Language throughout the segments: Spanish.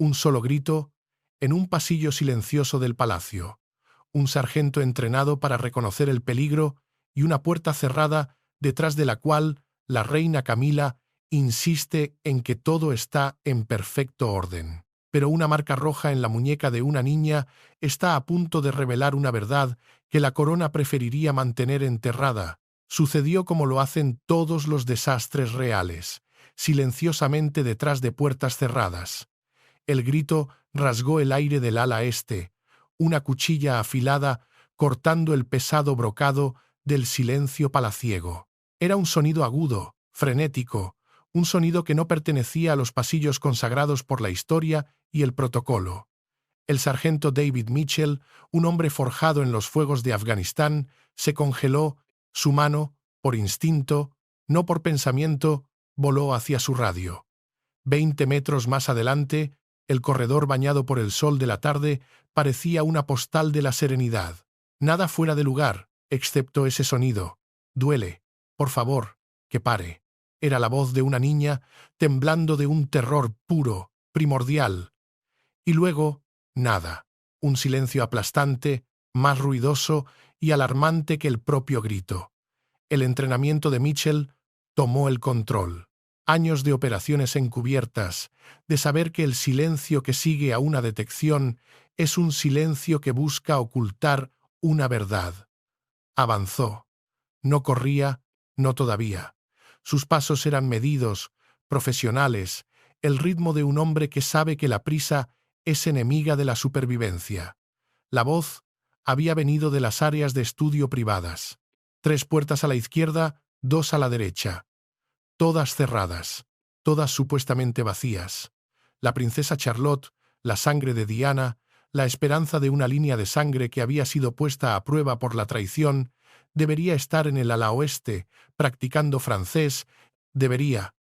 Un solo grito, en un pasillo silencioso del palacio. Un sargento entrenado para reconocer el peligro y una puerta cerrada detrás de la cual la reina Camila insiste en que todo está en perfecto orden. Pero una marca roja en la muñeca de una niña está a punto de revelar una verdad que la corona preferiría mantener enterrada. Sucedió como lo hacen todos los desastres reales, silenciosamente detrás de puertas cerradas. El grito rasgó el aire del ala este, una cuchilla afilada cortando el pesado brocado del silencio palaciego. Era un sonido agudo, frenético, un sonido que no pertenecía a los pasillos consagrados por la historia y el protocolo. El sargento David Mitchell, un hombre forjado en los fuegos de Afganistán, se congeló, su mano, por instinto, no por pensamiento, voló hacia su radio. 20 metros más adelante, el corredor bañado por el sol de la tarde parecía una postal de la serenidad. Nada fuera de lugar, excepto ese sonido. «Duele. Por favor, que pare». Era la voz de una niña temblando de un terror puro, primordial. Y luego, nada. Un silencio aplastante, más ruidoso y alarmante que el propio grito. El entrenamiento de Mitchell tomó el control. Años de operaciones encubiertas, de saber que el silencio que sigue a una detección es un silencio que busca ocultar una verdad. Avanzó. No corría, no todavía. Sus pasos eran medidos, profesionales, el ritmo de un hombre que sabe que la prisa es enemiga de la supervivencia. La voz había venido de las áreas de estudio privadas. 3 puertas a la izquierda, 2 a la derecha. Todas cerradas, todas supuestamente vacías. La princesa Charlotte, la sangre de Diana, la esperanza de una línea de sangre que había sido puesta a prueba por la traición, debería estar en el ala oeste, practicando francés, debería.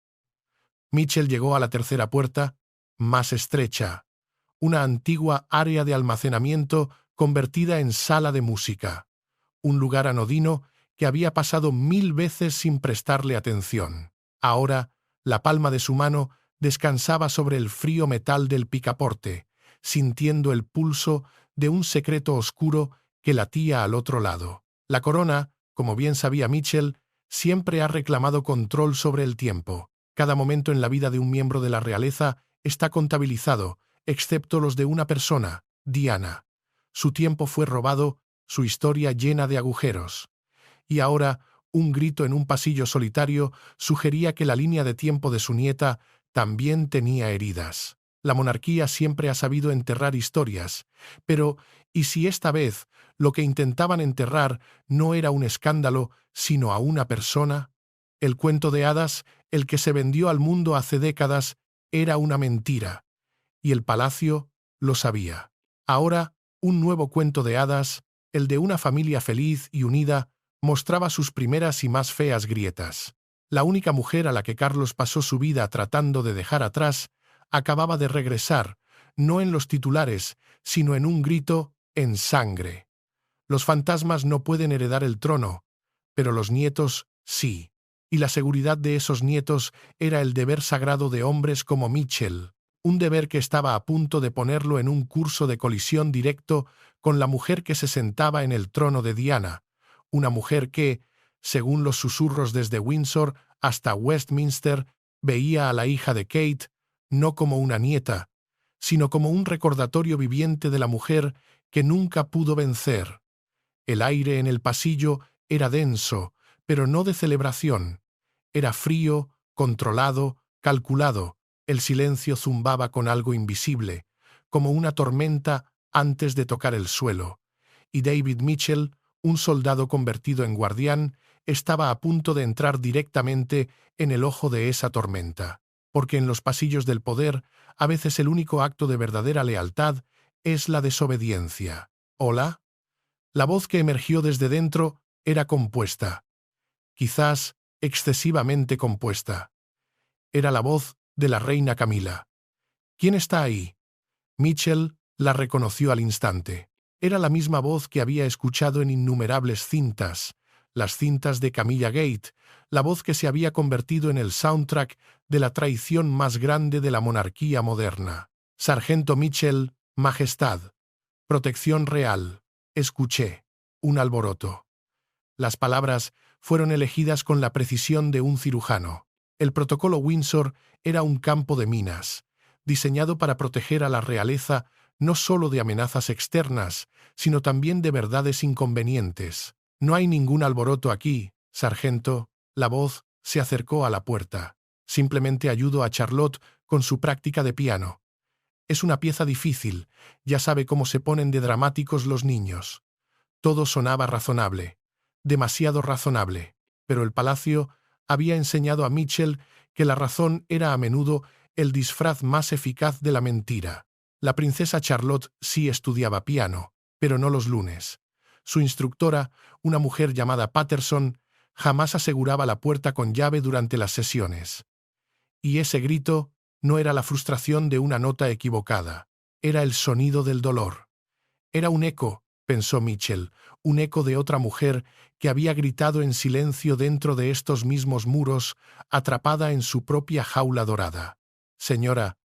Mitchell llegó a la tercera puerta, más estrecha, una antigua área de almacenamiento convertida en sala de música, un lugar anodino que había pasado 1000 veces sin prestarle atención. Ahora, la palma de su mano descansaba sobre el frío metal del picaporte, sintiendo el pulso de un secreto oscuro que latía al otro lado. La corona, como bien sabía Mitchell, siempre ha reclamado control sobre el tiempo. Cada momento en la vida de un miembro de la realeza está contabilizado, excepto los de una persona, Diana. Su tiempo fue robado, su historia llena de agujeros. Y ahora, un grito en un pasillo solitario sugería que la línea de tiempo de su nieta también tenía heridas. La monarquía siempre ha sabido enterrar historias, pero ¿y si esta vez lo que intentaban enterrar no era un escándalo, sino a una persona? El cuento de hadas, el que se vendió al mundo hace décadas, era una mentira, y el palacio lo sabía. Ahora, un nuevo cuento de hadas, el de una familia feliz y unida, mostraba sus primeras y más feas grietas. La única mujer a la que Carlos pasó su vida tratando de dejar atrás acababa de regresar, no en los titulares, sino en un grito en sangre. Los fantasmas no pueden heredar el trono, pero los nietos sí. Y la seguridad de esos nietos era el deber sagrado de hombres como Mitchell, un deber que estaba a punto de ponerlo en un curso de colisión directo con la mujer que se sentaba en el trono de Diana, una mujer que, según los susurros desde Windsor hasta Westminster, veía a la hija de Kate no como una nieta, sino como un recordatorio viviente de la mujer que nunca pudo vencer. El aire en el pasillo era denso, pero no de celebración. Era frío, controlado, calculado. El silencio zumbaba con algo invisible, como una tormenta antes de tocar el suelo. Y David Mitchell, un soldado convertido en guardián, estaba a punto de entrar directamente en el ojo de esa tormenta. Porque en los pasillos del poder, a veces el único acto de verdadera lealtad es la desobediencia. ¿Hola? La voz que emergió desde dentro era compuesta. Quizás excesivamente compuesta. Era la voz de la reina Camila. ¿Quién está ahí? Mitchell la reconoció al instante. Era la misma voz que había escuchado en innumerables cintas, las cintas de Camilla Gate, la voz que se había convertido en el soundtrack de la traición más grande de la monarquía moderna. Sargento Mitchell, Majestad. Protección real. Escuché. Un alboroto. Las palabras fueron elegidas con la precisión de un cirujano. El protocolo Windsor era un campo de minas, diseñado para proteger a la realeza no solo de amenazas externas, sino también de verdades inconvenientes. No hay ningún alboroto aquí, sargento. La voz se acercó a la puerta. Simplemente ayudo a Charlotte con su práctica de piano. Es una pieza difícil, ya sabe cómo se ponen de dramáticos los niños. Todo sonaba razonable, demasiado razonable, pero el palacio había enseñado a Mitchell que la razón era a menudo el disfraz más eficaz de la mentira. La princesa Charlotte sí estudiaba piano, pero no los lunes. Su instructora, una mujer llamada Patterson, jamás aseguraba la puerta con llave durante las sesiones. Y ese grito no era la frustración de una nota equivocada, era el sonido del dolor. Era un eco, pensó Mitchell, un eco de otra mujer que había gritado en silencio dentro de estos mismos muros, atrapada en su propia jaula dorada. Señora,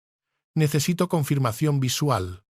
necesito confirmación visual.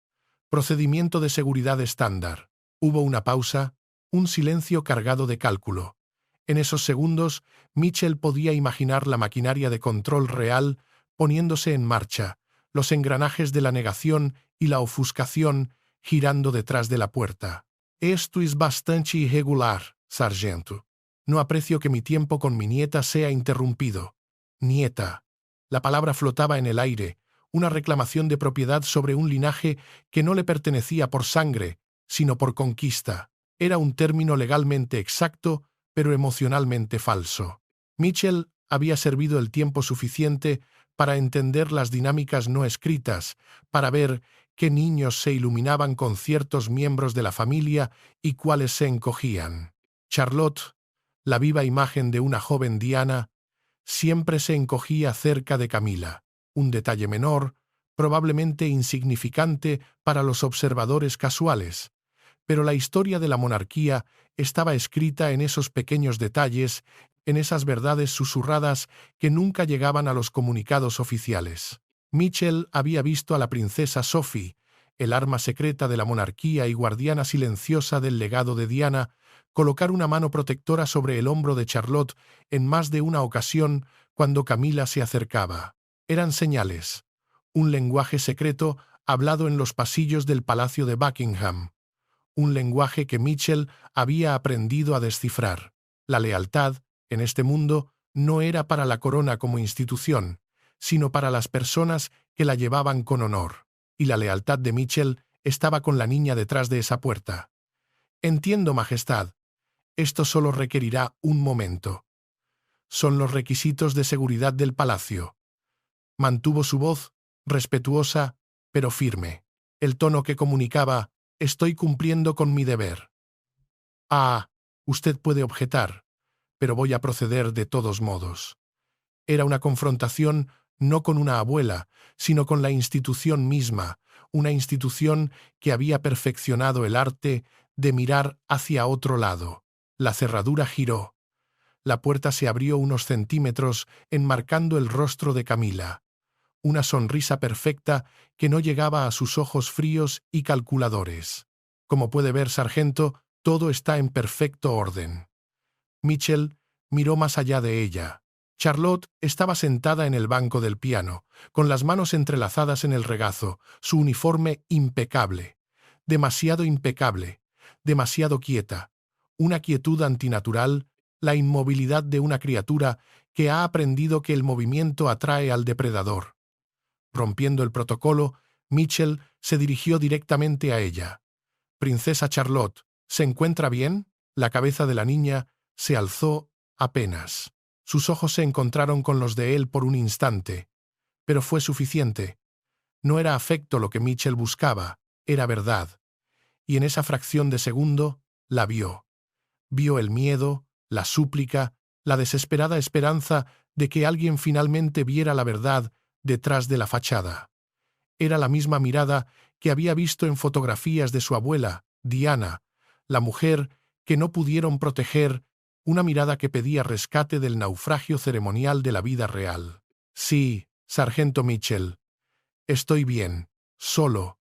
Procedimiento de seguridad estándar. Hubo una pausa, un silencio cargado de cálculo. En esos segundos, Mitchell podía imaginar la maquinaria de control real poniéndose en marcha, los engranajes de la negación y la ofuscación girando detrás de la puerta. Esto es bastante irregular, sargento. No aprecio que mi tiempo con mi nieta sea interrumpido. Nieta. La palabra flotaba en el aire, una reclamación de propiedad sobre un linaje que no le pertenecía por sangre, sino por conquista. Era un término legalmente exacto, pero emocionalmente falso. Mitchell había servido el tiempo suficiente para entender las dinámicas no escritas, para ver qué niños se iluminaban con ciertos miembros de la familia y cuáles se encogían. Charlotte, la viva imagen de una joven Diana, siempre se encogía cerca de Camila, un detalle menor, probablemente insignificante para los observadores casuales, pero la historia de la monarquía estaba escrita en esos pequeños detalles, en esas verdades susurradas que nunca llegaban a los comunicados oficiales. Mitchell había visto a la princesa Sophie, el arma secreta de la monarquía y guardiana silenciosa del legado de Diana, colocar una mano protectora sobre el hombro de Charlotte en más de una ocasión cuando Camila se acercaba. Eran señales, un lenguaje secreto hablado en los pasillos del Palacio de Buckingham, un lenguaje que Mitchell había aprendido a descifrar. La lealtad, en este mundo, no era para la corona como institución, sino para las personas que la llevaban con honor. Y la lealtad de Mitchell estaba con la niña detrás de esa puerta. Entiendo, Majestad. Esto solo requerirá un momento. Son los requisitos de seguridad del palacio. Mantuvo su voz, respetuosa, pero firme. El tono que comunicaba: estoy cumpliendo con mi deber. Ah, usted puede objetar, pero voy a proceder de todos modos. Era una confrontación no con una abuela, sino con la institución misma, una institución que había perfeccionado el arte de mirar hacia otro lado. La cerradura giró. La puerta se abrió unos centímetros, enmarcando el rostro de Camila. Una sonrisa perfecta que no llegaba a sus ojos fríos y calculadores. Como puede ver, sargento, todo está en perfecto orden. Mitchell miró más allá de ella. Charlotte estaba sentada en el banco del piano, con las manos entrelazadas en el regazo, su uniforme impecable. Demasiado impecable, demasiado quieta. Una quietud antinatural, la inmovilidad de una criatura que ha aprendido que el movimiento atrae al depredador. Rompiendo el protocolo, Mitchell se dirigió directamente a ella. «Princesa Charlotte, ¿se encuentra bien?» La cabeza de la niña se alzó apenas. Sus ojos se encontraron con los de él por un instante, pero fue suficiente. No era afecto lo que Mitchell buscaba, era verdad. Y en esa fracción de segundo la vio. Vio el miedo, la súplica, la desesperada esperanza de que alguien finalmente viera la verdad detrás de la fachada. Era la misma mirada que había visto en fotografías de su abuela, Diana, la mujer que no pudieron proteger, una mirada que pedía rescate del naufragio ceremonial de la vida real. «Sí, sargento Mitchell. Estoy bien. solo,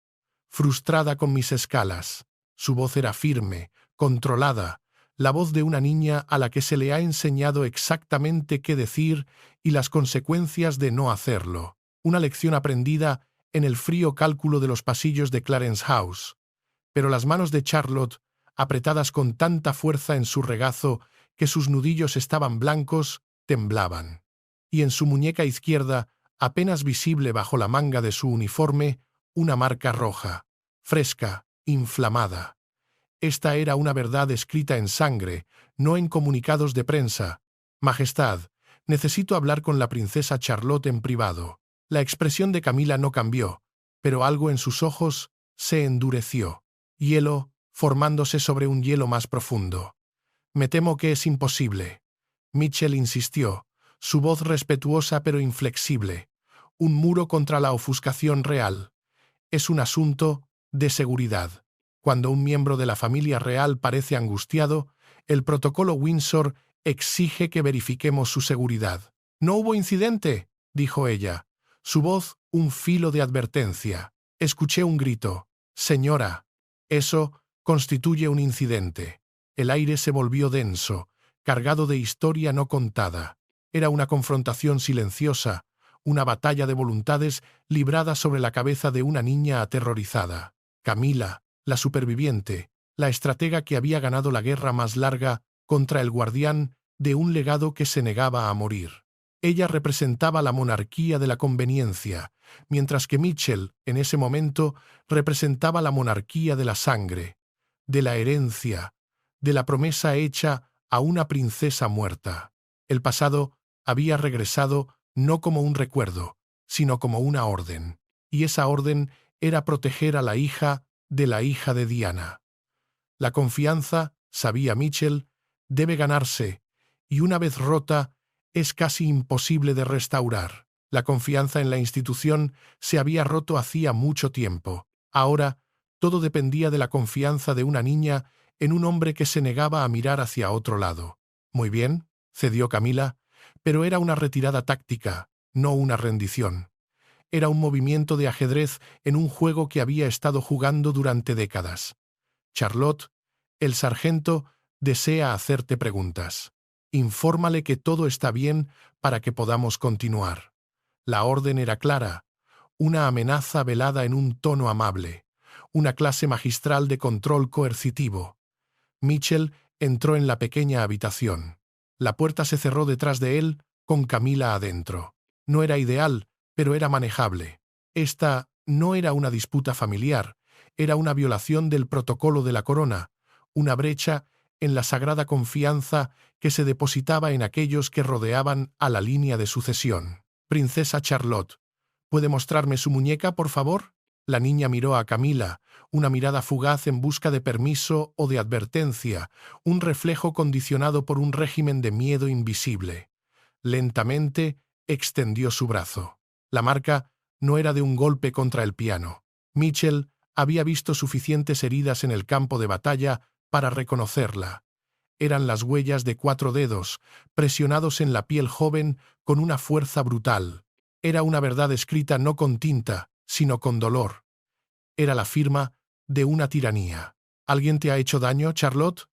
frustrada con mis escalas. Su voz era firme, controlada, la voz de una niña a la que se le ha enseñado exactamente qué decir y las consecuencias de no hacerlo. Una lección aprendida en el frío cálculo de los pasillos de Clarence House. Pero las manos de Charlotte, apretadas con tanta fuerza en su regazo que sus nudillos estaban blancos, temblaban. Y en su muñeca izquierda, apenas visible bajo la manga de su uniforme, una marca roja, fresca, inflamada. Esta era una verdad escrita en sangre, no en comunicados de prensa. Majestad, necesito hablar con la princesa Charlotte en privado. La expresión de Camila no cambió, pero algo en sus ojos se endureció. Hielo, formándose sobre un hielo más profundo. Me temo que es imposible. Mitchell insistió, su voz respetuosa pero inflexible. Un muro contra la ofuscación real. Es un asunto de seguridad. Cuando un miembro de la familia real parece angustiado, el protocolo Windsor exige que verifiquemos su seguridad. «No hubo incidente», dijo ella. Su voz, un filo de advertencia. Escuché un grito. «Señora». Eso constituye un incidente. El aire se volvió denso, cargado de historia no contada. Era una confrontación silenciosa, una batalla de voluntades librada sobre la cabeza de una niña aterrorizada. Camila, la superviviente, la estratega que había ganado la guerra más larga contra el guardián de un legado que se negaba a morir. Ella representaba la monarquía de la conveniencia, mientras que Mitchell, en ese momento, representaba la monarquía de la sangre, de la herencia, de la promesa hecha a una princesa muerta. El pasado había regresado no como un recuerdo, sino como una orden, y esa orden era proteger a la hija de Diana. La confianza, sabía Mitchell, debe ganarse, y una vez rota, es casi imposible de restaurar. La confianza en la institución se había roto hacía mucho tiempo. Ahora, todo dependía de la confianza de una niña en un hombre que se negaba a mirar hacia otro lado. Muy bien, cedió Camila, pero era una retirada táctica, no una rendición. Era un movimiento de ajedrez en un juego que había estado jugando durante décadas. Charlotte, el sargento, desea hacerte preguntas. Infórmale que todo está bien para que podamos continuar. La orden era clara, una amenaza velada en un tono amable, una clase magistral de control coercitivo. Mitchell entró en la pequeña habitación. La puerta se cerró detrás de él, con Camila adentro. No era ideal, pero era manejable. Esta no era una disputa familiar, era una violación del protocolo de la corona, una brecha en la sagrada confianza que se depositaba en aquellos que rodeaban a la línea de sucesión. «Princesa Charlotte, ¿puede mostrarme su muñeca, por favor?» La niña miró a Camila, una mirada fugaz en busca de permiso o de advertencia, un reflejo condicionado por un régimen de miedo invisible. Lentamente extendió su brazo. La marca no era de un golpe contra el piano. Mitchell había visto suficientes heridas en el campo de batalla para reconocerla. Eran las huellas de 4 dedos, presionados en la piel joven con una fuerza brutal. Era una verdad escrita no con tinta, sino con dolor. Era la firma de una tiranía. «¿Alguien te ha hecho daño, Charlotte?»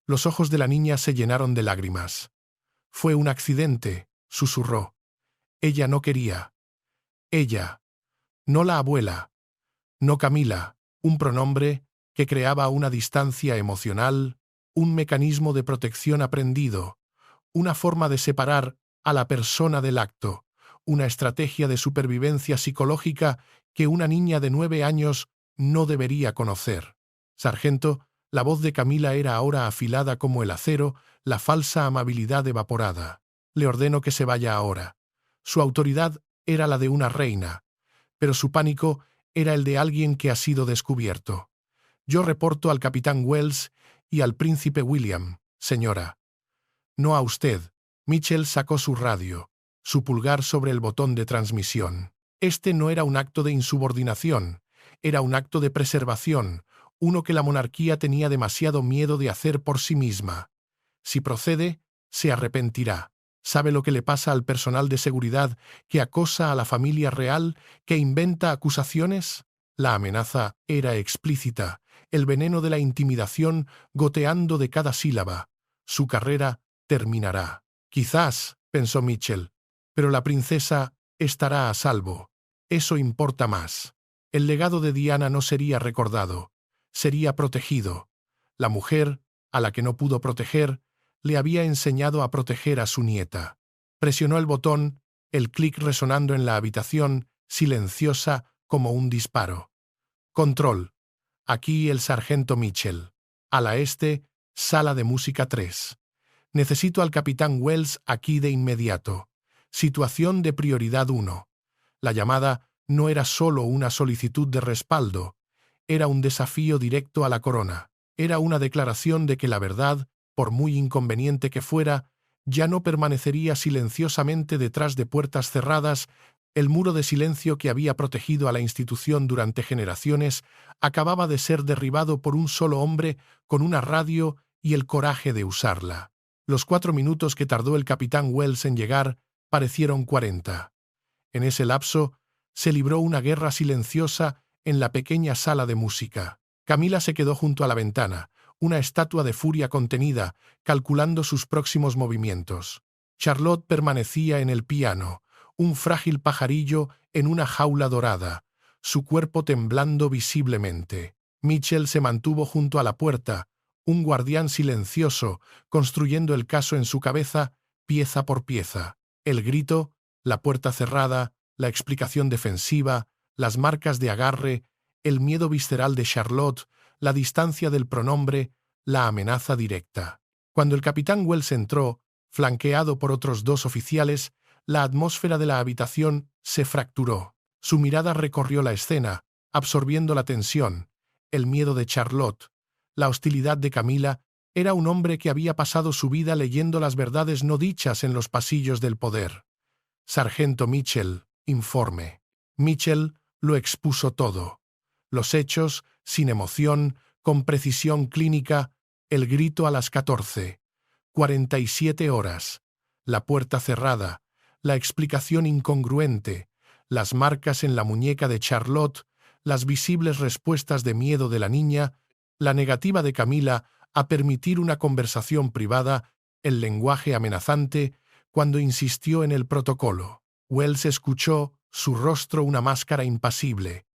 Los ojos de la niña se llenaron de lágrimas. «Fue un accidente», susurró. «Ella no quería». Ella, no la abuela, no Camila, un pronombre que creaba una distancia emocional, un mecanismo de protección aprendido, una forma de separar a la persona del acto, una estrategia de supervivencia psicológica que una niña de 9 años no debería conocer. Sargento, la voz de Camila era ahora afilada como el acero, la falsa amabilidad evaporada. «Le ordeno que se vaya ahora». Su autoridad era la de una reina, pero su pánico era el de alguien que ha sido descubierto. «Yo reporto al capitán Wells y al príncipe William, señora». «No a usted». Mitchell sacó su radio, su pulgar sobre el botón de transmisión. Este no era un acto de insubordinación, era un acto de preservación, uno que la monarquía tenía demasiado miedo de hacer por sí misma. Si procede, se arrepentirá. ¿Sabe lo que le pasa al personal de seguridad que acosa a la familia real, que inventa acusaciones? La amenaza era explícita, el veneno de la intimidación goteando de cada sílaba. Su carrera terminará. Quizás, pensó Mitchell, pero la princesa estará a salvo. Eso importa más. El legado de Diana no sería recordado, sería protegido. La mujer, a la que no pudo proteger, le había enseñado a proteger a su nieta. Presionó el botón, el clic resonando en la habitación, silenciosa como un disparo. Control. Aquí el sargento Mitchell. Ala este, sala de música 3. Necesito al capitán Wells aquí de inmediato. Situación de prioridad 1. La llamada no era solo una solicitud de respaldo, era un desafío directo a la corona. Era una declaración de que la verdad, por muy inconveniente que fuera, ya no permanecería silenciosamente detrás de puertas cerradas. El muro de silencio que había protegido a la institución durante generaciones acababa de ser derribado por un solo hombre con una radio y el coraje de usarla. Los 4 minutos que tardó el capitán Wells en llegar parecieron 40. En ese lapso se libró una guerra silenciosa en la pequeña sala de música. Camila se quedó junto a la ventana, una estatua de furia contenida, calculando sus próximos movimientos. Charlotte permanecía en el piano, un frágil pajarillo en una jaula dorada, su cuerpo temblando visiblemente. Mitchell se mantuvo junto a la puerta, un guardián silencioso, construyendo el caso en su cabeza, pieza por pieza. El grito, la puerta cerrada, la explicación defensiva, las marcas de agarre, el miedo visceral de Charlotte, la distancia del pronombre, la amenaza directa. Cuando el capitán Wells entró, flanqueado por otros 2 oficiales, la atmósfera de la habitación se fracturó. Su mirada recorrió la escena, absorbiendo la tensión, el miedo de Charlotte, la hostilidad de Camila. Era un hombre que había pasado su vida leyendo las verdades no dichas en los pasillos del poder. Sargento Mitchell, informe. Mitchell lo expuso todo. Los hechos, sin emoción, con precisión clínica, el grito a las 14. 47 horas. La puerta cerrada, la explicación incongruente, las marcas en la muñeca de Charlotte, las visibles respuestas de miedo de la niña, la negativa de Camila a permitir una conversación privada, el lenguaje amenazante, cuando insistió en el protocolo. Wells escuchó, su rostro una máscara impasible,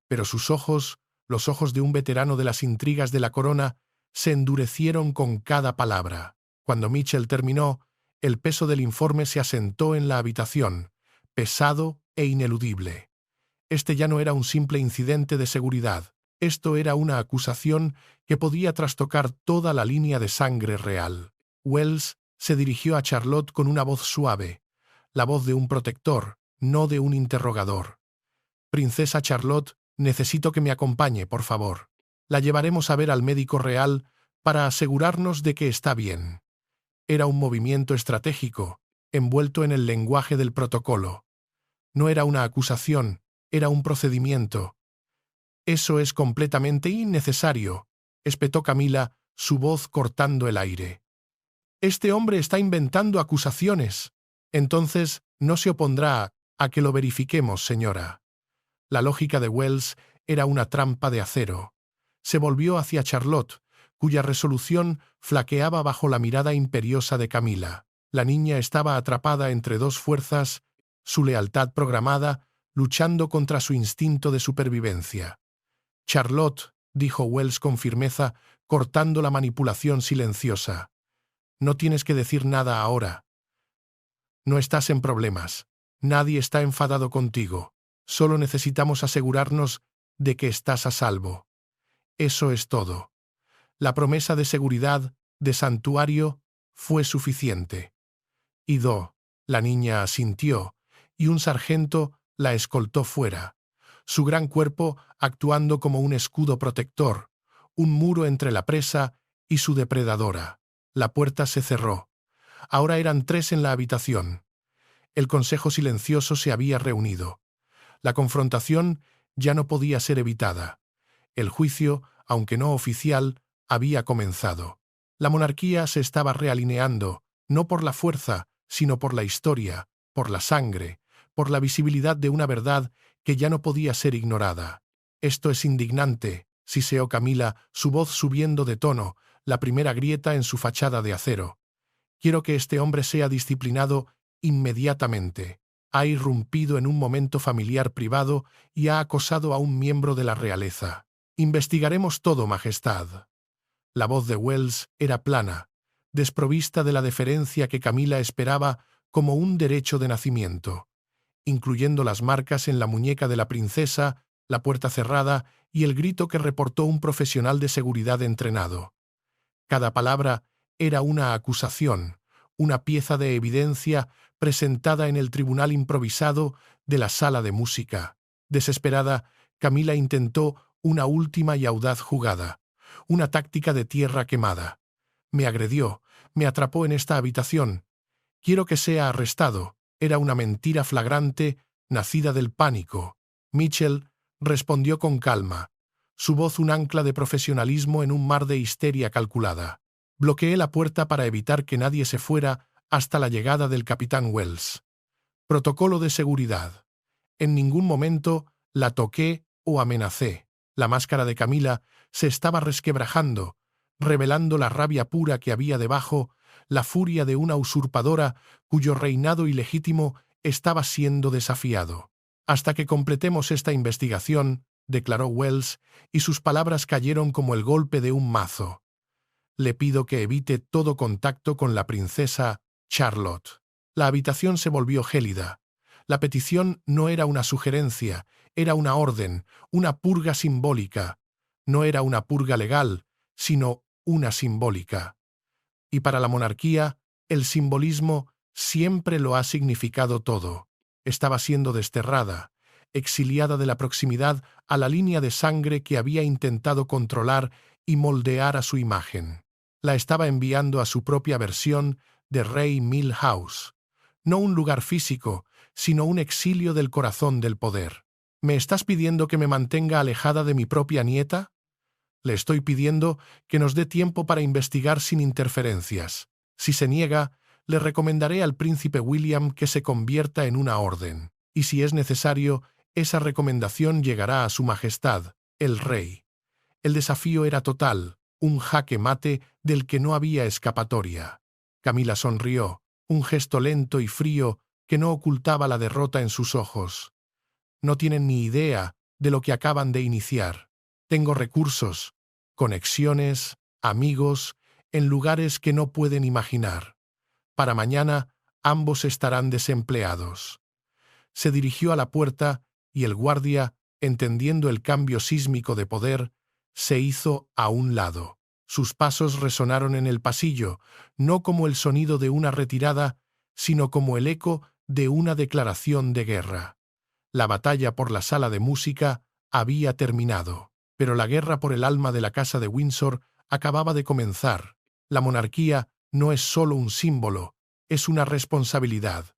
pero sus ojos, los ojos de un veterano de las intrigas de la corona, se endurecieron con cada palabra. Cuando Mitchell terminó, el peso del informe se asentó en la habitación, pesado e ineludible. Este ya no era un simple incidente de seguridad, esto era una acusación que podía trastocar toda la línea de sangre real. Wells se dirigió a Charlotte con una voz suave, la voz de un protector, no de un interrogador. Princesa Charlotte, necesito que me acompañe, por favor. La llevaremos a ver al médico real para asegurarnos de que está bien. Era un movimiento estratégico, envuelto en el lenguaje del protocolo. No era una acusación, era un procedimiento. Eso es completamente innecesario, espetó Camila, su voz cortando el aire. Este hombre está inventando acusaciones. Entonces, no se opondrá a que lo verifiquemos, señora. La lógica de Wells era una trampa de acero. Se volvió hacia Charlotte, cuya resolución flaqueaba bajo la mirada imperiosa de Camila. La niña estaba atrapada entre 2 fuerzas, su lealtad programada, luchando contra su instinto de supervivencia. Charlotte, dijo Wells con firmeza, cortando la manipulación silenciosa. No tienes que decir nada ahora. No estás en problemas. Nadie está enfadado contigo. Solo necesitamos asegurarnos de que estás a salvo. Eso es todo. La promesa de seguridad, de santuario, fue suficiente. Ido, la niña asintió, y un sargento la escoltó fuera, su gran cuerpo actuando como un escudo protector, un muro entre la presa y su depredadora. La puerta se cerró. Ahora eran 3 en la habitación. El consejo silencioso se había reunido. La confrontación ya no podía ser evitada. El juicio, aunque no oficial, había comenzado. La monarquía se estaba realineando, no por la fuerza, sino por la historia, por la sangre, por la visibilidad de una verdad que ya no podía ser ignorada. Esto es indignante, siseó Camila, su voz subiendo de tono, la primera grieta en su fachada de acero. Quiero que este hombre sea disciplinado inmediatamente. Ha irrumpido en un momento familiar privado y ha acosado a un miembro de la realeza. Investigaremos todo, Majestad. La voz de Wells era plana, desprovista de la deferencia que Camila esperaba como un derecho de nacimiento, incluyendo las marcas en la muñeca de la princesa, la puerta cerrada y el grito que reportó un profesional de seguridad entrenado. Cada palabra era una acusación, una pieza de evidencia presentada en el tribunal improvisado de la sala de música. Desesperada, Camila intentó una última y audaz jugada, una táctica de tierra quemada. Me agredió, me atrapó en esta habitación. Quiero que sea arrestado. Era una mentira flagrante, nacida del pánico. Mitchell respondió con calma, su voz un ancla de profesionalismo en un mar de histeria calculada. Bloqueé la puerta para evitar que nadie se fuera hasta la llegada del capitán Wells. Protocolo de seguridad. En ningún momento la toqué o amenacé. La máscara de Camila se estaba resquebrajando, revelando la rabia pura que había debajo, la furia de una usurpadora cuyo reinado ilegítimo estaba siendo desafiado. Hasta que completemos esta investigación, declaró Wells, y sus palabras cayeron como el golpe de un mazo. Le pido que evite todo contacto con la princesa Charlotte. La habitación se volvió gélida. La petición no era una sugerencia, era una orden, una purga simbólica. No era una purga legal, sino una simbólica. Y para la monarquía, el simbolismo siempre lo ha significado todo. Estaba siendo desterrada, exiliada de la proximidad a la línea de sangre que había intentado controlar y moldear a su imagen. La estaba enviando a su propia versión de Rey Milhouse. No un lugar físico, sino un exilio del corazón del poder. ¿Me estás pidiendo que me mantenga alejada de mi propia nieta? Le estoy pidiendo que nos dé tiempo para investigar sin interferencias. Si se niega, le recomendaré al príncipe William que se convierta en una orden. Y si es necesario, esa recomendación llegará a su majestad, el rey. El desafío era total, un jaque mate del que no había escapatoria. Camila sonrió, un gesto lento y frío que no ocultaba la derrota en sus ojos. No tienen ni idea de lo que acaban de iniciar. Tengo recursos, conexiones, amigos, en lugares que no pueden imaginar. Para mañana, ambos estarán desempleados. Se dirigió a la puerta y el guardia, entendiendo el cambio sísmico de poder, se hizo a un lado. Sus pasos resonaron en el pasillo, no como el sonido de una retirada, sino como el eco de una declaración de guerra. La batalla por la sala de música había terminado, pero la guerra por el alma de la casa de Windsor acababa de comenzar. La monarquía no es solo un símbolo, es una responsabilidad.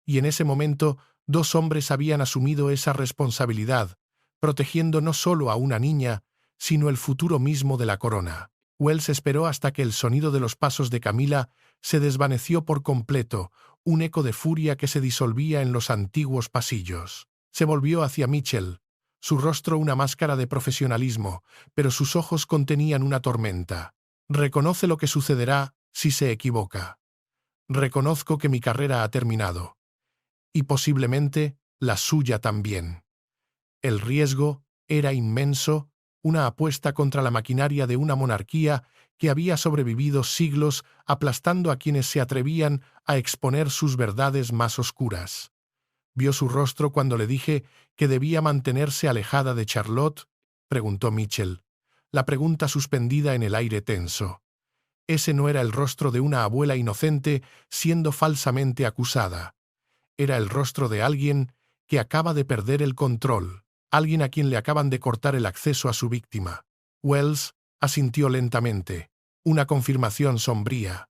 Y en ese momento, dos hombres habían asumido esa responsabilidad, protegiendo no solo a una niña, sino el futuro mismo de la corona. Wells esperó hasta que el sonido de los pasos de Camila se desvaneció por completo, un eco de furia que se disolvía en los antiguos pasillos. Se volvió hacia Mitchell, su rostro una máscara de profesionalismo, pero sus ojos contenían una tormenta. Reconoce lo que sucederá si se equivoca. Reconozco que mi carrera ha terminado. Y posiblemente la suya también. El riesgo era inmenso, una apuesta contra la maquinaria de una monarquía que había sobrevivido siglos aplastando a quienes se atrevían a exponer sus verdades más oscuras. ¿Vio su rostro cuando le dije que debía mantenerse alejada de Charlotte?, preguntó Mitchell, la pregunta suspendida en el aire tenso. Ese no era el rostro de una abuela inocente siendo falsamente acusada. Era el rostro de alguien que acaba de perder el control, alguien a quien le acaban de cortar el acceso a su víctima. Wells asintió lentamente, una confirmación sombría.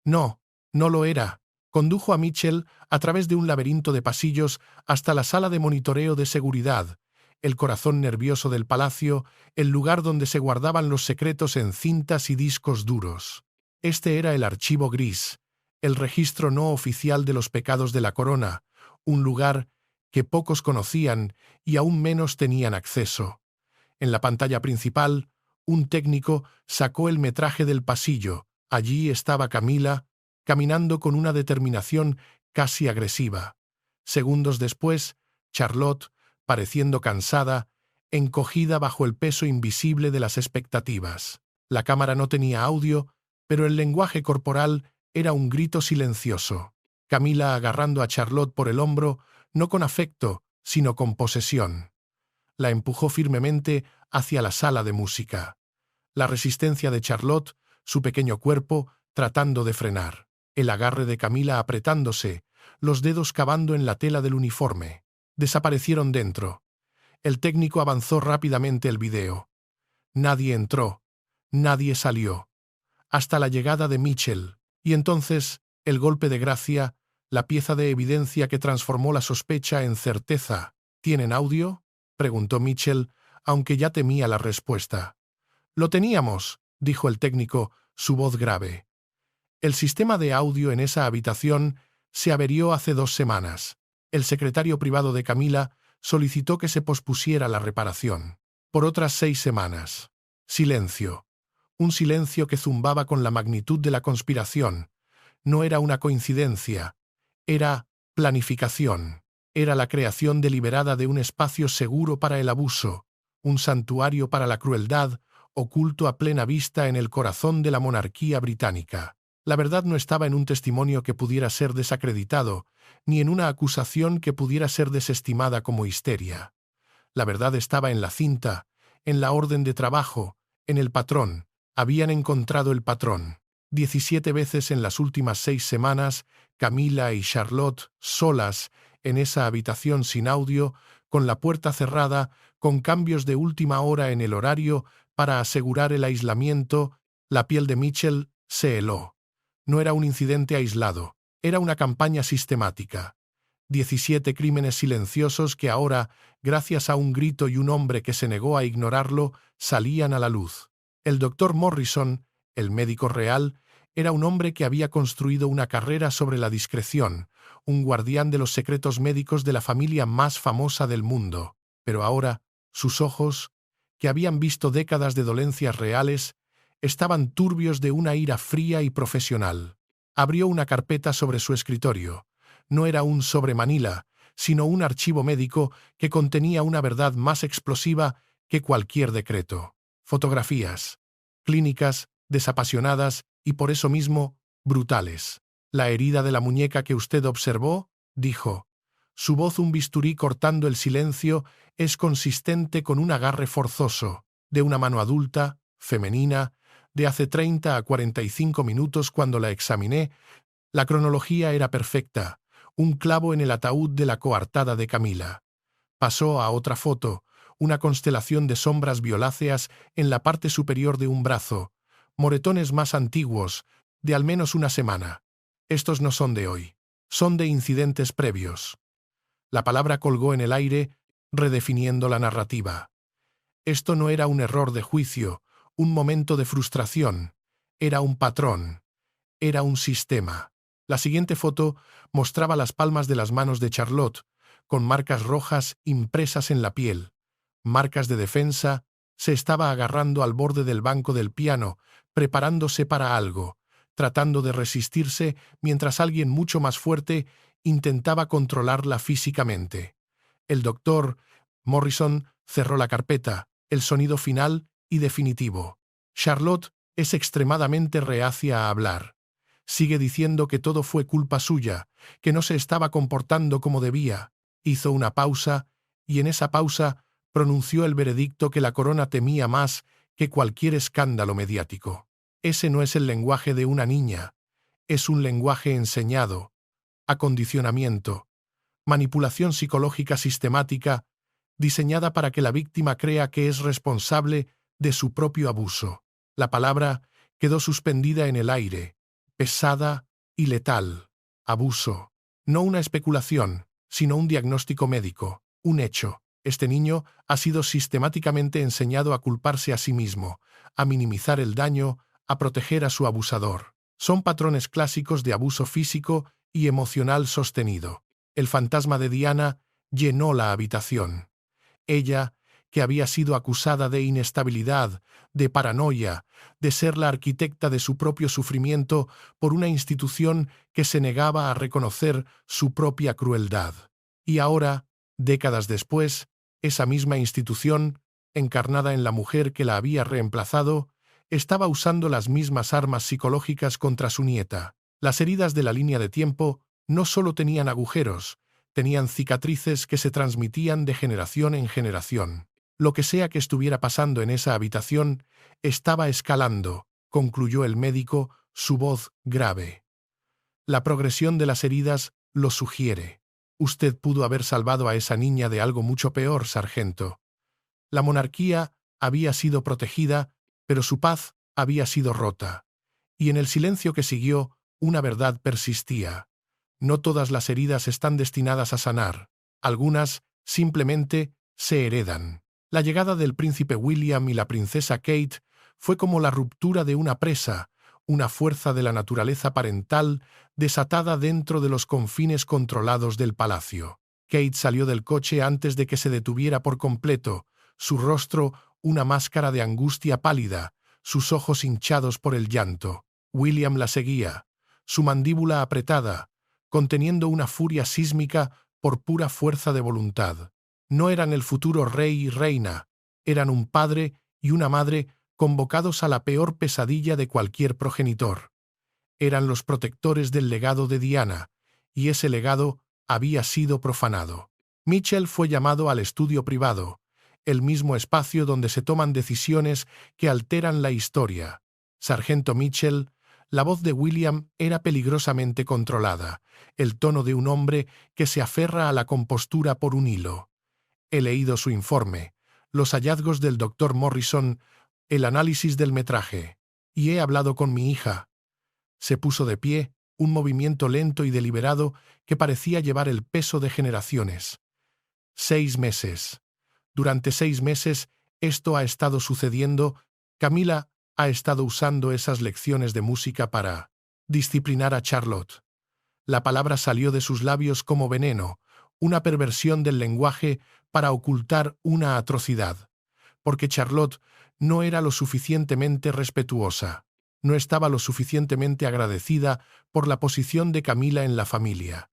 No, no lo era. Condujo a Mitchell a través de un laberinto de pasillos hasta la sala de monitoreo de seguridad, el corazón nervioso del palacio, el lugar donde se guardaban los secretos en cintas y discos duros. Este era el archivo gris, el registro no oficial de los pecados de la corona, un lugar que pocos conocían y aún menos tenían acceso. En la pantalla principal, un técnico sacó el metraje del pasillo. Allí estaba Camila, caminando con una determinación casi agresiva. Segundos después, Charlotte, pareciendo cansada, encogida bajo el peso invisible de las expectativas. La cámara no tenía audio, pero el lenguaje corporal era un grito silencioso. Camila agarrando a Charlotte por el hombro, no con afecto, sino con posesión. La empujó firmemente hacia la sala de música. La resistencia de Charlotte, su pequeño cuerpo, tratando de frenar. El agarre de Camila apretándose, los dedos cavando en la tela del uniforme. Desaparecieron dentro. El técnico avanzó rápidamente el video. Nadie entró, nadie salió. Hasta la llegada de Mitchell. Y entonces, el golpe de gracia, la pieza de evidencia que transformó la sospecha en certeza. ¿Tienen audio?, preguntó Mitchell, aunque ya temía la respuesta. Lo teníamos, dijo el técnico, su voz grave. El sistema de audio en esa habitación se averió hace 2 semanas. El secretario privado de Camila solicitó que se pospusiera la reparación. Por otras 6 semanas. Silencio. Un silencio que zumbaba con la magnitud de la conspiración. No era una coincidencia. Era planificación. Era la creación deliberada de un espacio seguro para el abuso, un santuario para la crueldad, oculto a plena vista en el corazón de la monarquía británica. La verdad no estaba en un testimonio que pudiera ser desacreditado, ni en una acusación que pudiera ser desestimada como histeria. La verdad estaba en la cinta, en la orden de trabajo, en el patrón. Habían encontrado el patrón. 17 veces en las últimas 6 semanas, Camila y Charlotte, solas, en esa habitación sin audio, con la puerta cerrada, con cambios de última hora en el horario para asegurar el aislamiento, la piel de Mitchell se heló. No era un incidente aislado, era una campaña sistemática. 17 crímenes silenciosos que ahora, gracias a un grito y un hombre que se negó a ignorarlo, salían a la luz. El doctor Morrison, el médico real, era un hombre que había construido una carrera sobre la discreción, un guardián de los secretos médicos de la familia más famosa del mundo. Pero ahora, sus ojos, que habían visto décadas de dolencias reales, estaban turbios de una ira fría y profesional. Abrió una carpeta sobre su escritorio. No era un sobre Manila, sino un archivo médico que contenía una verdad más explosiva que cualquier decreto. Fotografías, clínicas, desapasionadas y por eso mismo, brutales. «La herida de la muñeca que usted observó», dijo. Su voz, un bisturí cortando el silencio, es consistente con un agarre forzoso, de una mano adulta, femenina, de hace 30 a 45 minutos cuando la examiné. La cronología era perfecta, un clavo en el ataúd de la coartada de Camila. Pasó a otra foto, una constelación de sombras violáceas en la parte superior de un brazo, moretones más antiguos, de al menos una semana. Estos no son de hoy, son de incidentes previos. La palabra colgó en el aire, redefiniendo la narrativa. Esto no era un error de juicio, un momento de frustración, era un patrón, era un sistema. La siguiente foto mostraba las palmas de las manos de Charlotte, con marcas rojas impresas en la piel. Marcas de defensa. Se estaba agarrando al borde del banco del piano, preparándose para algo, tratando de resistirse mientras alguien mucho más fuerte intentaba controlarla físicamente. El doctor Morrison cerró la carpeta, el sonido final y definitivo. Charlotte es extremadamente reacia a hablar. Sigue diciendo que todo fue culpa suya, que no se estaba comportando como debía. Hizo una pausa, y en esa pausa pronunció el veredicto que la corona temía más que cualquier escándalo mediático. Ese no es el lenguaje de una niña, es un lenguaje enseñado, acondicionamiento, manipulación psicológica sistemática, diseñada para que la víctima crea que es responsable de su propio abuso. La palabra quedó suspendida en el aire, pesada y letal. Abuso. No una especulación, sino un diagnóstico médico, un hecho. Este niño ha sido sistemáticamente enseñado a culparse a sí mismo, a minimizar el daño, a proteger a su abusador. Son patrones clásicos de abuso físico y emocional sostenido. El fantasma de Diana llenó la habitación. Ella, que había sido acusada de inestabilidad, de paranoia, de ser la arquitecta de su propio sufrimiento por una institución que se negaba a reconocer su propia crueldad. Y ahora, décadas después, esa misma institución, encarnada en la mujer que la había reemplazado, estaba usando las mismas armas psicológicas contra su nieta. Las heridas de la línea de tiempo no solo tenían agujeros, tenían cicatrices que se transmitían de generación en generación. Lo que sea que estuviera pasando en esa habitación estaba escalando, concluyó el médico, su voz grave. La progresión de las heridas lo sugiere. Usted pudo haber salvado a esa niña de algo mucho peor, sargento. La monarquía había sido protegida, pero su paz había sido rota. Y en el silencio que siguió, una verdad persistía. No todas las heridas están destinadas a sanar. Algunas, simplemente, se heredan. La llegada del príncipe William y la princesa Kate fue como la ruptura de una presa, una fuerza de la naturaleza parental desatada dentro de los confines controlados del palacio. Kate salió del coche antes de que se detuviera por completo, su rostro una máscara de angustia pálida, sus ojos hinchados por el llanto. William la seguía, su mandíbula apretada, conteniendo una furia sísmica por pura fuerza de voluntad. No eran el futuro rey y reina, eran un padre y una madre convocados a la peor pesadilla de cualquier progenitor. Eran los protectores del legado de Diana, y ese legado había sido profanado. Mitchell fue llamado al estudio privado, el mismo espacio donde se toman decisiones que alteran la historia. Sargento Mitchell, la voz de William era peligrosamente controlada, el tono de un hombre que se aferra a la compostura por un hilo. He leído su informe, los hallazgos del Dr. Morrison, el análisis del metraje, y he hablado con mi hija. Se puso de pie, un movimiento lento y deliberado que parecía llevar el peso de generaciones. 6 meses. Durante 6 meses esto ha estado sucediendo. Camila ha estado usando esas lecciones de música para disciplinar a Charlotte. La palabra salió de sus labios como veneno, una perversión del lenguaje para ocultar una atrocidad, porque Charlotte no era lo suficientemente respetuosa, no estaba lo suficientemente agradecida por la posición de Camila en la familia.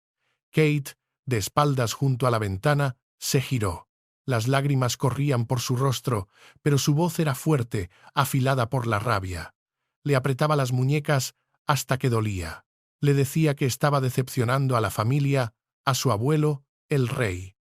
Kate, de espaldas junto a la ventana, se giró. Las lágrimas corrían por su rostro, pero su voz era fuerte, afilada por la rabia. Le apretaba las muñecas hasta que dolía. Le decía que estaba decepcionando a la familia, a su abuelo, el rey,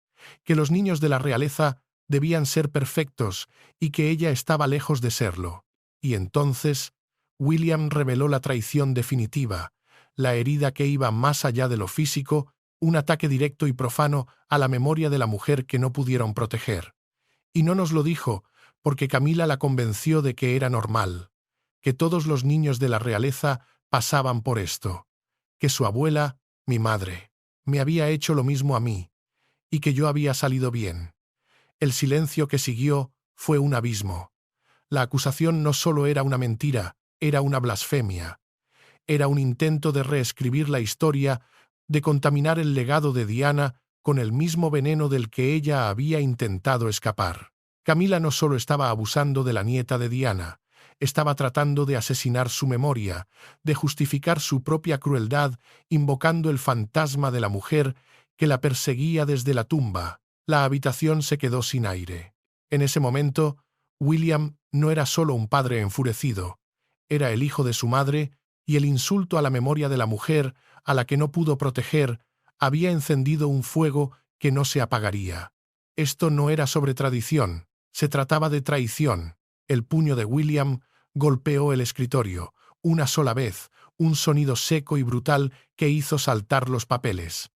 que los niños de la realeza debían ser perfectos y que ella estaba lejos de serlo. Y entonces, William reveló la traición definitiva, la herida que iba más allá de lo físico, un ataque directo y profano a la memoria de la mujer que no pudieron proteger. Y no nos lo dijo, porque Camila la convenció de que era normal, que todos los niños de la realeza pasaban por esto, que su abuela, mi madre, me había hecho lo mismo a mí, y que yo había salido bien. El silencio que siguió fue un abismo. La acusación no solo era una mentira, era una blasfemia. Era un intento de reescribir la historia, de contaminar el legado de Diana con el mismo veneno del que ella había intentado escapar. Camila no solo estaba abusando de la nieta de Diana, estaba tratando de asesinar su memoria, de justificar su propia crueldad, invocando el fantasma de la mujer que la perseguía desde la tumba. La habitación se quedó sin aire. En ese momento, William no era solo un padre enfurecido, era el hijo de su madre, y el insulto a la memoria de la mujer, a la que no pudo proteger, había encendido un fuego que no se apagaría. Esto no era sobre tradición, se trataba de traición. El puño de William golpeó el escritorio, una sola vez, un sonido seco y brutal que hizo saltar los papeles.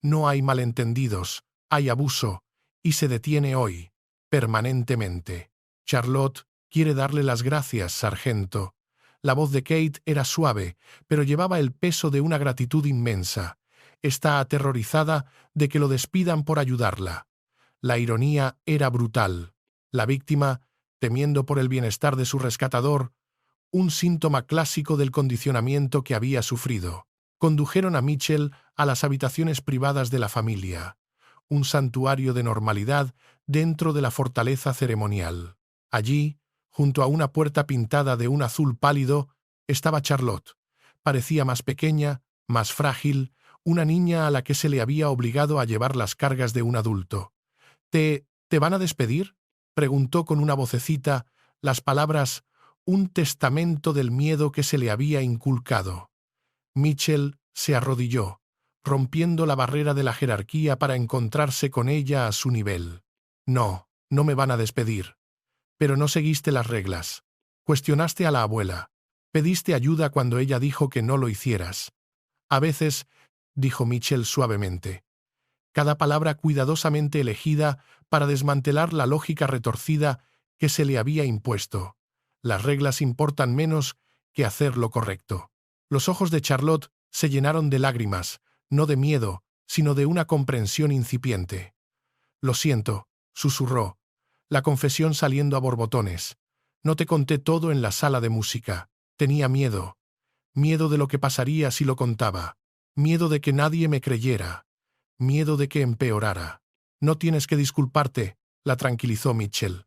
No hay malentendidos, hay abuso, y se detiene hoy, permanentemente. Charlotte quiere darle las gracias, sargento. La voz de Kate era suave, pero llevaba el peso de una gratitud inmensa. Está aterrorizada de que lo despidan por ayudarla. La ironía era brutal. La víctima, temiendo por el bienestar de su rescatador, un síntoma clásico del condicionamiento que había sufrido. Condujeron a Mitchell a las habitaciones privadas de la familia. un santuario de normalidad dentro de la fortaleza ceremonial. Allí, junto a una puerta pintada de un azul pálido, estaba Charlotte. Parecía más pequeña, más frágil, una niña a la que se le había obligado a llevar las cargas de un adulto. ¿Te van a despedir?, preguntó con una vocecita, las palabras «un testamento del miedo que se le había inculcado». Mitchell se arrodilló, rompiendo la barrera de la jerarquía para encontrarse con ella a su nivel. «No, no me van a despedir. Pero no seguiste las reglas. Cuestionaste a la abuela. Pediste ayuda cuando ella dijo que no lo hicieras. A veces», dijo Mitchell suavemente, cada palabra cuidadosamente elegida para desmantelar la lógica retorcida que se le había impuesto. Las reglas importan menos que hacer lo correcto. Los ojos de Charlotte se llenaron de lágrimas, no de miedo, sino de una comprensión incipiente. «Lo siento», susurró, la confesión saliendo a borbotones. «No te conté todo en la sala de música. Tenía miedo. Miedo de lo que pasaría si lo contaba. Miedo de que nadie me creyera. Miedo de que empeorara». «No tienes que disculparte», la tranquilizó Mitchell.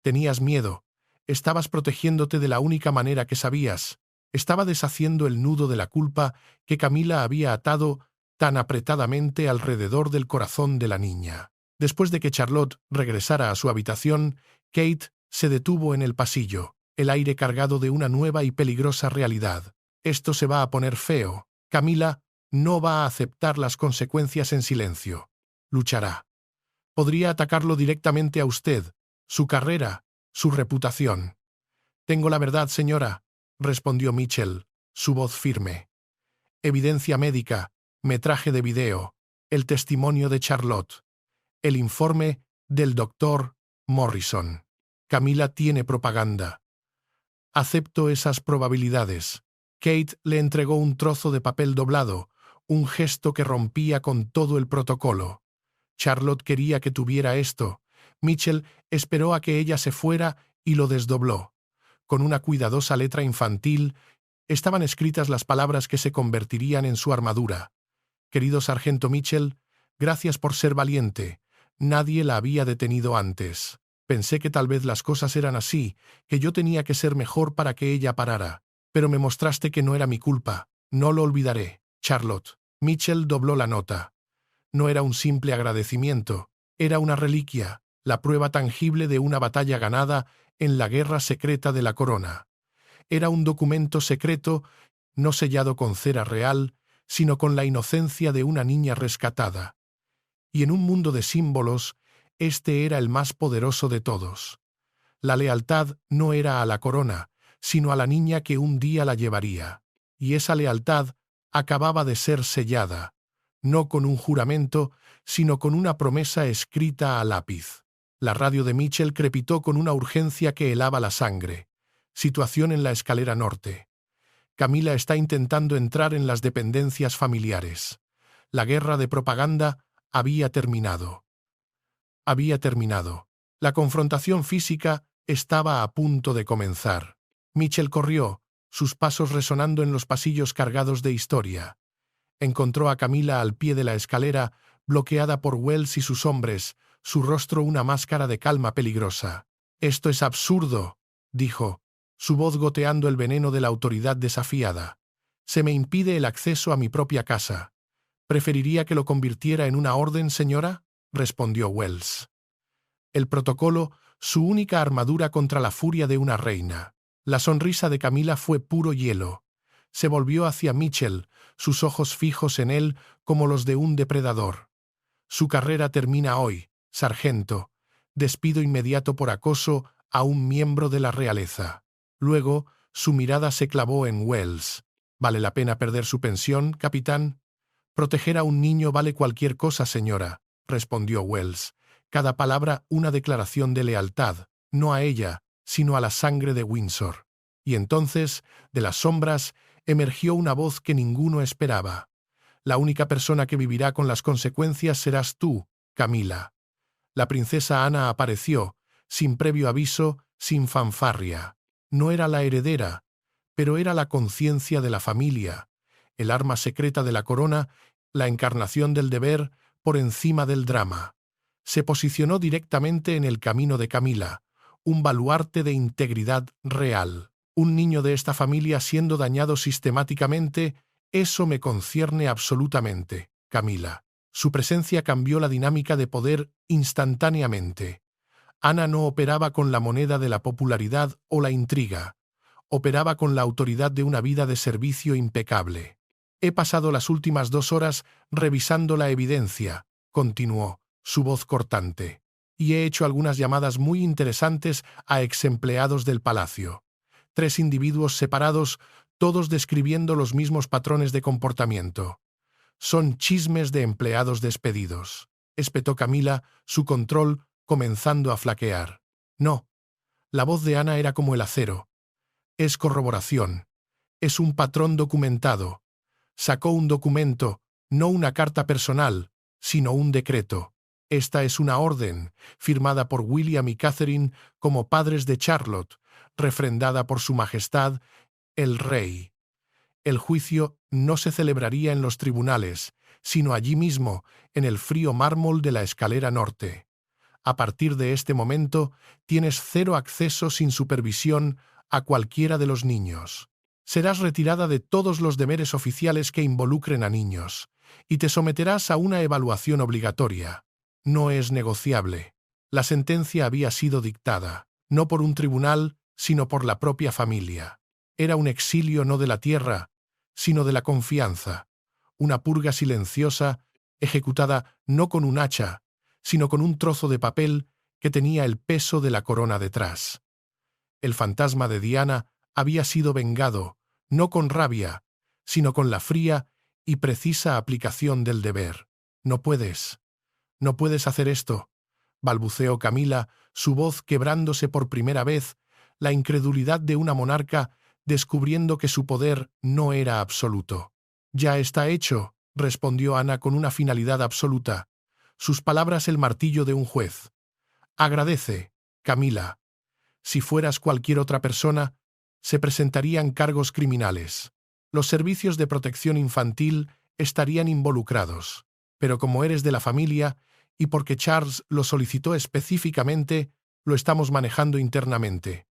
«Tenías miedo. Estabas protegiéndote de la única manera que sabías». Estaba deshaciendo el nudo de la culpa que Camila había atado tan apretadamente alrededor del corazón de la niña. Después de que Charlotte regresara a su habitación, Kate se detuvo en el pasillo, el aire cargado de una nueva y peligrosa realidad. «Esto se va a poner feo. Camila no va a aceptar las consecuencias en silencio. Luchará. Podría atacarlo directamente a usted, su carrera, su reputación». «Tengo la verdad, señora», respondió Mitchell, su voz firme. «Evidencia médica, metraje de video, el testimonio de Charlotte, el informe del doctor Morrison. Camila tiene propaganda. Acepto esas probabilidades». Kate le entregó un trozo de papel doblado, un gesto que rompía con todo el protocolo. Charlotte quería que tuviera esto. Mitchell esperó a que ella se fuera y lo desdobló. Con una cuidadosa letra infantil estaban escritas las palabras que se convertirían en su armadura. «Querido sargento Mitchell, gracias por ser valiente. Nadie la había detenido antes. Pensé que tal vez las cosas eran así, que yo tenía que ser mejor para que ella parara. Pero me mostraste que no era mi culpa. No lo olvidaré, Charlotte». Mitchell dobló la nota. No era un simple agradecimiento, era una reliquia, la prueba tangible de una batalla ganada en la guerra secreta de la corona. Era un documento secreto, no sellado con cera real, sino con la inocencia de una niña rescatada. Y en un mundo de símbolos, este era el más poderoso de todos. La lealtad no era a la corona, sino a la niña que un día la llevaría. Y esa lealtad acababa de ser sellada, no con un juramento, sino con una promesa escrita a lápiz. La radio de Mitchell crepitó con una urgencia que helaba la sangre. Situación en la escalera norte. Camila está intentando entrar en las dependencias familiares. La guerra de propaganda había terminado. La confrontación física estaba a punto de comenzar. Mitchell corrió, sus pasos resonando en los pasillos cargados de historia. Encontró a Camila al pie de la escalera, bloqueada por Wells y sus hombres, su rostro una máscara de calma peligrosa. «Esto es absurdo», dijo, su voz goteando el veneno de la autoridad desafiada. «Se me impide el acceso a mi propia casa». «¿Preferiría que lo convirtiera en una orden, señora?», respondió Wells. El protocolo, su única armadura contra la furia de una reina. La sonrisa de Camila fue puro hielo. Se volvió hacia Mitchell, sus ojos fijos en él como los de un depredador. «Su carrera termina hoy, sargento. Despido inmediato por acoso a un miembro de la realeza». Luego, su mirada se clavó en Wells. «¿Vale la pena perder su pensión, capitán?» «Proteger a un niño vale cualquier cosa, señora», respondió Wells. Cada palabra una declaración de lealtad, no a ella, sino a la sangre de Windsor. Y entonces, de las sombras, emergió una voz que ninguno esperaba. «La única persona que vivirá con las consecuencias serás tú, Camila». La princesa Ana apareció, sin previo aviso, sin fanfarria. No era la heredera, pero era la conciencia de la familia, el arma secreta de la corona, la encarnación del deber, por encima del drama. Se posicionó directamente en el camino de Camila, un baluarte de integridad real. Un niño de esta familia siendo dañado sistemáticamente, eso me concierne absolutamente, Camila. Su presencia cambió la dinámica de poder instantáneamente. Ana no operaba con la moneda de la popularidad o la intriga. Operaba con la autoridad de una vida de servicio impecable. He pasado las últimas 2 horas revisando la evidencia, continuó, su voz cortante, y he hecho algunas llamadas muy interesantes a exempleados del palacio. 3 individuos separados, todos describiendo los mismos patrones de comportamiento. Son chismes de empleados despedidos, espetó Camila, su control comenzando a flaquear. No. La voz de Ana era como el acero. Es corroboración. Es un patrón documentado. Sacó un documento, no una carta personal, sino un decreto. Esta es una orden, firmada por William y Catherine como padres de Charlotte, refrendada por Su Majestad, el Rey. El juicio no se celebraría en los tribunales, sino allí mismo, en el frío mármol de la escalera norte. A partir de este momento, tienes 0 acceso sin supervisión a cualquiera de los niños. Serás retirada de todos los deberes oficiales que involucren a niños, y te someterás a una evaluación obligatoria. No es negociable. La sentencia había sido dictada, no por un tribunal, sino por la propia familia. Era un exilio no de la tierra, sino de la confianza. Una purga silenciosa, ejecutada no con un hacha, sino con un trozo de papel que tenía el peso de la corona detrás. El fantasma de Diana había sido vengado, no con rabia, sino con la fría y precisa aplicación del deber. No puedes hacer esto, balbuceó Camila, su voz quebrándose por primera vez, la incredulidad de una monarca descubriendo que su poder no era absoluto. Ya está hecho, respondió Ana con una finalidad absoluta. Sus palabras el martillo de un juez. Agradece, Camila. Si fueras cualquier otra persona, se presentarían cargos criminales. Los servicios de protección infantil estarían involucrados. Pero como eres de la familia, y porque Charles lo solicitó específicamente, lo estamos manejando internamente.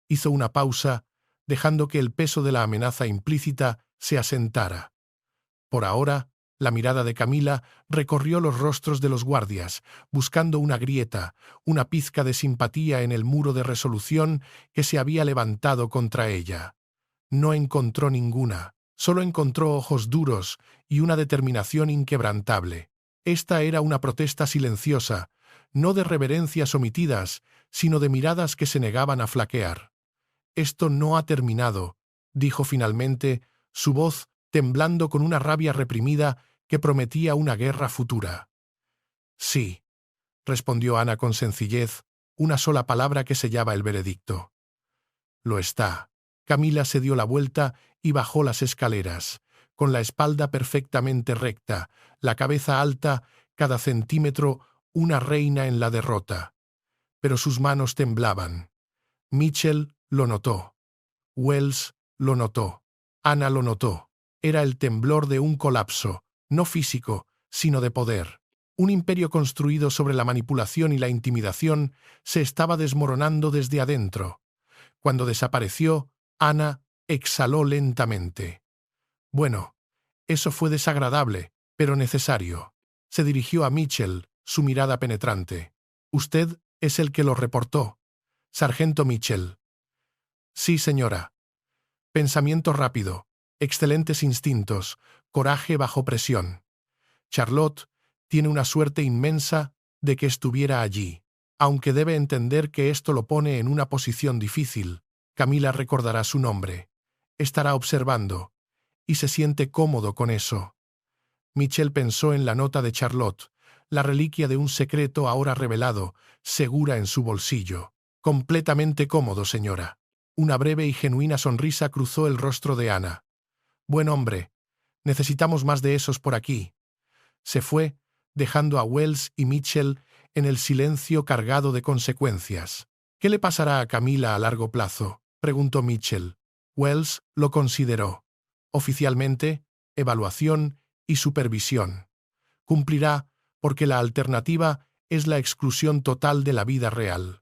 Hizo una pausa, dejando que el peso de la amenaza implícita se asentara. Por ahora, la mirada de Camila recorrió los rostros de los guardias, buscando una grieta, una pizca de simpatía en el muro de resolución que se había levantado contra ella. No encontró ninguna, solo encontró ojos duros y una determinación inquebrantable. Esta era una protesta silenciosa, no de reverencias omitidas, sino de miradas que se negaban a flaquear. «Esto no ha terminado», dijo finalmente, su voz temblando con una rabia reprimida que prometía una guerra futura. «Sí», respondió Ana con sencillez, una sola palabra que sellaba el veredicto. «Lo está». Camila se dio la vuelta y bajó las escaleras, con la espalda perfectamente recta, la cabeza alta, cada centímetro una reina en la derrota. Pero sus manos temblaban. Mitchell lo notó. Wells lo notó. Ana lo notó. Era el temblor de un colapso, no físico, sino de poder. Un imperio construido sobre la manipulación y la intimidación se estaba desmoronando desde adentro. Cuando desapareció, Ana exhaló lentamente. Bueno, eso fue desagradable, pero necesario. Se dirigió a Mitchell, su mirada penetrante. «Usted es el que lo reportó, sargento Mitchell». «Sí, señora». Pensamiento rápido, excelentes instintos, coraje bajo presión. Charlotte tiene una suerte inmensa de que estuviera allí, aunque debe entender que esto lo pone en una posición difícil. Camila recordará su nombre. Estará observando, y se siente cómodo con eso. Mitchell pensó en la nota de Charlotte, la reliquia de un secreto ahora revelado, segura en su bolsillo. Completamente cómodo, señora. Una breve y genuina sonrisa cruzó el rostro de Ana. «Buen hombre. Necesitamos más de esos por aquí». Se fue, dejando a Wells y Mitchell en el silencio cargado de consecuencias. «¿Qué le pasará a Camila a largo plazo?», preguntó Mitchell. Wells lo consideró. Oficialmente, evaluación y supervisión. Cumplirá porque la alternativa es la exclusión total de la vida real.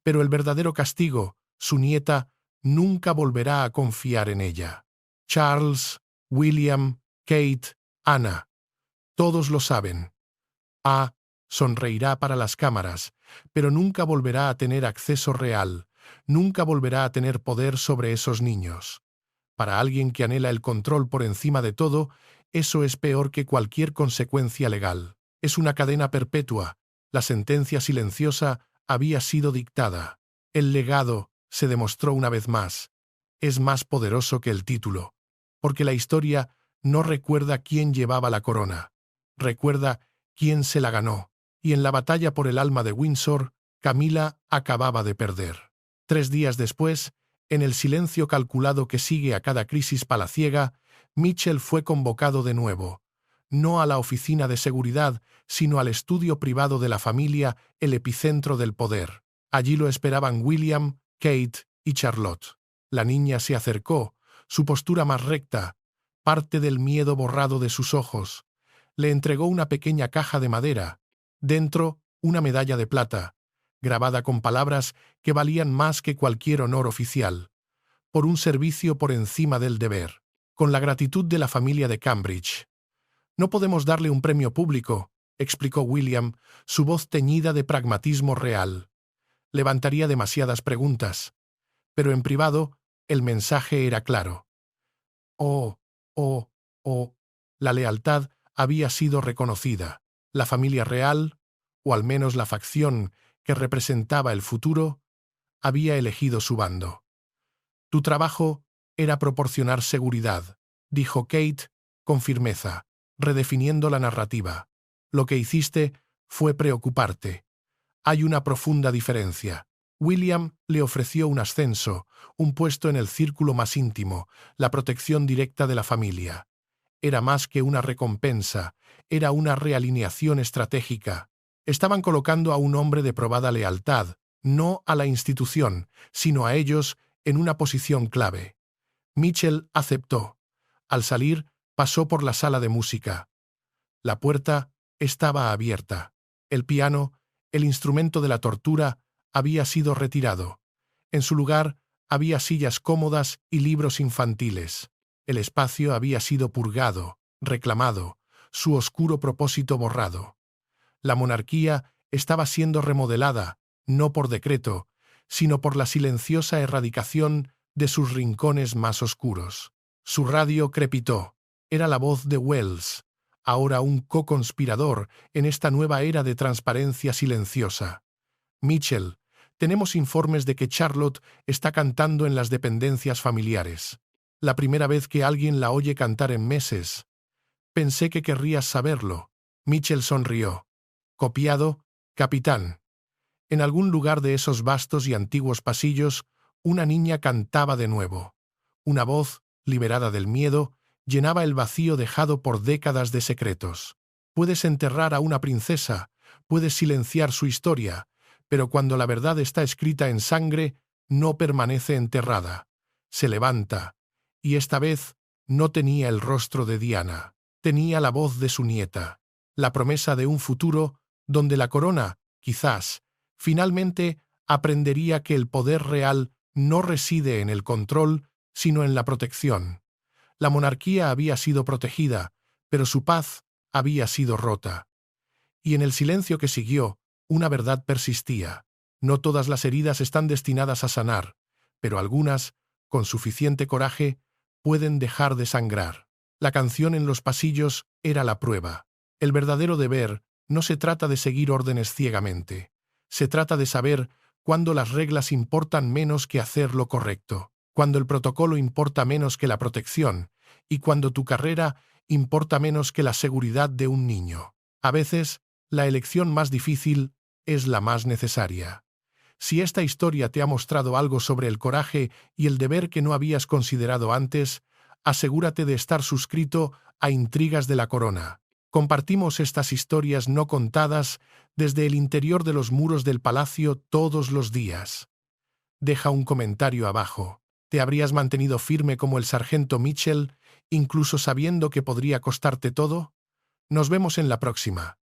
Pero el verdadero castigo, su nieta, nunca volverá a confiar en ella. Charles, William, Kate, Anna, todos lo saben. Sonreirá para las cámaras, pero nunca volverá a tener acceso real, nunca volverá a tener poder sobre esos niños. Para alguien que anhela el control por encima de todo, eso es peor que cualquier consecuencia legal. Es una cadena perpetua. La sentencia silenciosa había sido dictada. El legado, se demostró una vez más, es más poderoso que el título, porque la historia no recuerda quién llevaba la corona, recuerda quién se la ganó, y en la batalla por el alma de Windsor, Camila acababa de perder. 3 días después, en el silencio calculado que sigue a cada crisis palaciega, Mitchell fue convocado de nuevo, no a la oficina de seguridad, sino al estudio privado de la familia, el epicentro del poder. Allí lo esperaban William, Kate y Charlotte. La niña se acercó, su postura más recta, parte del miedo borrado de sus ojos. Le entregó una pequeña caja de madera, dentro una medalla de plata, grabada con palabras que valían más que cualquier honor oficial, por un servicio por encima del deber, con la gratitud de la familia de Cambridge. No podemos darle un premio público, explicó William, su voz teñida de pragmatismo real. Levantaría demasiadas preguntas, pero en privado el mensaje era claro. Oh, la lealtad había sido reconocida. La familia real, o al menos la facción que representaba el futuro, había elegido su bando. Tu trabajo era proporcionar seguridad, dijo Kate con firmeza, redefiniendo la narrativa. Lo que hiciste fue preocuparte. Hay una profunda diferencia. William le ofreció un ascenso, un puesto en el círculo más íntimo, la protección directa de la familia. Era más que una recompensa, era una realineación estratégica. Estaban colocando a un hombre de probada lealtad, no a la institución, sino a ellos en una posición clave. Mitchell aceptó. Al salir, pasó por la sala de música. La puerta estaba abierta. El piano, el instrumento de la tortura, había sido retirado. En su lugar había sillas cómodas y libros infantiles. El espacio había sido purgado, reclamado, su oscuro propósito borrado. La monarquía estaba siendo remodelada, no por decreto, sino por la silenciosa erradicación de sus rincones más oscuros. Su radio crepitó. Era la voz de Wells, ahora un co-conspirador en esta nueva era de transparencia silenciosa. Mitchell, tenemos informes de que Charlotte está cantando en las dependencias familiares. La primera vez que alguien la oye cantar en meses. Pensé que querrías saberlo. Mitchell sonrió. Copiado, capitán. En algún lugar de esos vastos y antiguos pasillos, una niña cantaba de nuevo. Una voz, liberada del miedo, llenaba el vacío dejado por décadas de secretos. Puedes enterrar a una princesa, puedes silenciar su historia, pero cuando la verdad está escrita en sangre, no permanece enterrada. Se levanta, y esta vez no tenía el rostro de Diana, tenía la voz de su nieta, la promesa de un futuro donde la corona, quizás, finalmente aprendería que el poder real no reside en el control, sino en la protección. La monarquía había sido protegida, pero su paz había sido rota. Y en el silencio que siguió, una verdad persistía. No todas las heridas están destinadas a sanar, pero algunas, con suficiente coraje, pueden dejar de sangrar. La canción en los pasillos era la prueba. El verdadero deber no se trata de seguir órdenes ciegamente. Se trata de saber cuándo las reglas importan menos que hacer lo correcto, cuando el protocolo importa menos que la protección, y cuando tu carrera importa menos que la seguridad de un niño. A veces, la elección más difícil es la más necesaria. Si esta historia te ha mostrado algo sobre el coraje y el deber que no habías considerado antes, asegúrate de estar suscrito a Intrigas de la Corona. Compartimos estas historias no contadas desde el interior de los muros del palacio todos los días. Deja un comentario abajo. ¿Te habrías mantenido firme como el sargento Mitchell, incluso sabiendo que podría costarte todo? Nos vemos en la próxima.